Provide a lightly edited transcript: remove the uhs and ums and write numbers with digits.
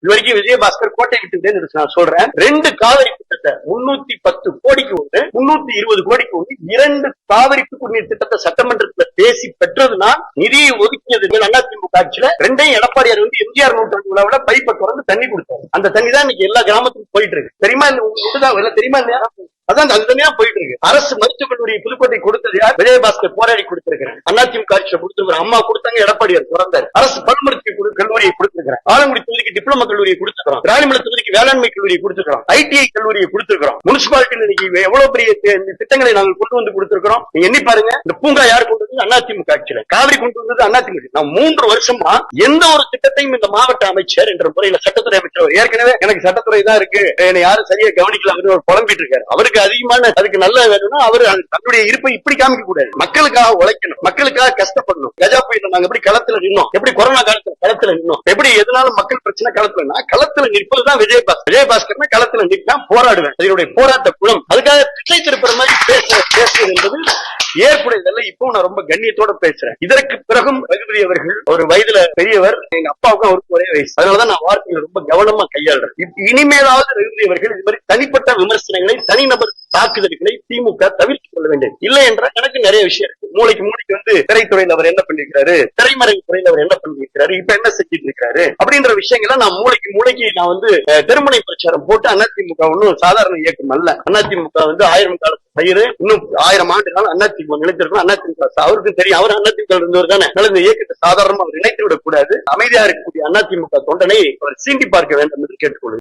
இது வரைக்கும் விஜயபாஸ்கர் கோட்டை விட்டு நான் சொல்றேன். 2 காவிரி திட்டத்தை 310 கோடிக்கு ஒன்று, 320 கோடிக்கு ஒன்று, 2 காவிரி குடிநீர் திட்டத்தை சட்டமன்றத்தில் பேசி பெற்றதுனா நிதியை ஒதுக்கியது அதிமுக ஆட்சியில 2 எடப்பாடியார் எம்ஜிஆர் நூற்றாண்டு விழாவில பைப்பை திறந்து தண்ணி கொடுத்தாரு. அந்த தண்ணி தான் இன்னைக்கு எல்லா கிராமத்துக்கும் போயிட்டு இருக்கு. தெரியுமா? தெரியுமா இல்லையா? அதான் அது தனியா போயிட்டு இருக்கு. அரசு மருத்துவக் கல்லூரி புதுக்கோட்டை கொடுத்தது யார்? விஜயபாஸ்கர் போராடி கொடுத்திருக்கிறேன். அதிமுக ஆட்சியை கொடுத்திருக்கிறேன். அம்மா கொடுத்தாங்க, எடப்பாடியார் திறந்தார். அரசு பல் மருத்துவ கல்லூரியை கொடுத்திருக்கிறேன். ஆலங்குடி தொகுதிக்கு டிப்ளமா கல்லூரியை கொடுத்திருக்கிறோம். ராணிமலை தொகுதிக்கு வேளாண்மை கல்லூரியை கொடுத்திருக்கிறோம். ஐடிஐ கல்லூரியை கொடுத்திருக்கிறோம். முனிசிபாலிட்டி இன்னைக்கு எவ்வளவு பெரிய திட்டங்களை நாங்கள் கொண்டு வந்து கொடுத்திருக்கிறோம். நீங்க எண்ணி பாருங்க. இந்த பூங்கா யார் கொண்டு வந்தது? அதிமுக ஆட்சியில. காவிரி கொண்டு வந்தது அதிமுக. நான் 3 வருஷமா எந்த ஒரு திட்டத்தையும் இந்த மாவட்ட அமைச்சர் என்ற முறையில சட்டத்துறை அமைச்சர் ஏற்கனவே எனக்கு சட்டத்துறை தான் இருக்கு, என்னை யாரும் சரியா கவனிக்கல அப்படின்னு புலம்பிட்டு இருக்காரு. அவருக்கு அதிகமான அதுக்கு நல்ல வேணும்னா அவர் தன்னுடைய இருப்பை இப்படி காமிக்க கூடாது. மக்களுக்காக உழைக்கணும், மக்களுக்காக கஷ்டப்படணும். கஜா புயல் நாங்க எப்படி களத்துல நின்னோம், எப்படி கொரோனா காலத்துல களத்துல நின்னோம், எப்படி எதனால மக்கள் பிரச்சனை களத்துல நிற்பதுதான் விஜயபாஸ்கர். களத்துல நிற்பா போராடுவேன். அதனுடைய போராட்ட குளம் அதுக்காக திசை திருப்புற மாதிரி பேசுவது என்பது ஏற்புடையதல்ல. இப்போ நான் ரொம்ப கண்ணியத்தோட பேசுறேன். இதற்கு பிறகும் ரகுபதி அவர்கள் ஒரு வயதுல பெரியவர், எங்க அப்பாவுக்கும் அவருக்கு ஒரே வயசு. அதனாலதான் நான் வார்த்தைகளை ரொம்ப கவனமா கையாளுறேன். இனிமேலாவது ரகுபதி அவர்கள் இது மாதிரி தனிப்பட்ட விமர்சனங்களை, தனிநபர் தாக்குதல்களை திமுக தவிர்த்துக் கொள்ள வேண்டும். இல்லை என்றால் எனக்கு நிறைய விஷயம் இருக்கு. மூளைக்கு திரைத்துறையில் அவர் என்ன பண்ணிருக்காரு, திரைமறைவு துறையில் அவர் என்ன பண்ணிருக்காரு, இப்ப என்ன செஞ்சிட்டு இருக்காரு அப்படின்ற விஷயங்களை நான் மூளைக்கு நான் திருமணை பிரச்சாரம் போட்டு அதிமுக ஒன்னும் சாதாரண இயக்கம் அல்ல. அதிமுக 1000 காலத்து பயிர், இன்னும் 1000 ஆண்டு காலம் அதிமுக நிலைத்திருக்கும். அதிமுக அவருக்கும் தெரியும், அவர் அதிமுக இருந்தவர் தானே. இந்த இயக்கத்தை சாதாரணமாக நினைத்து விடக் கூடாது. அமைதியா இருக்கக்கூடிய அதிமுக தொண்டனை அவர் சீண்டி பார்க்க வேண்டும் என்று கேட்டுக்கொள்ளும்.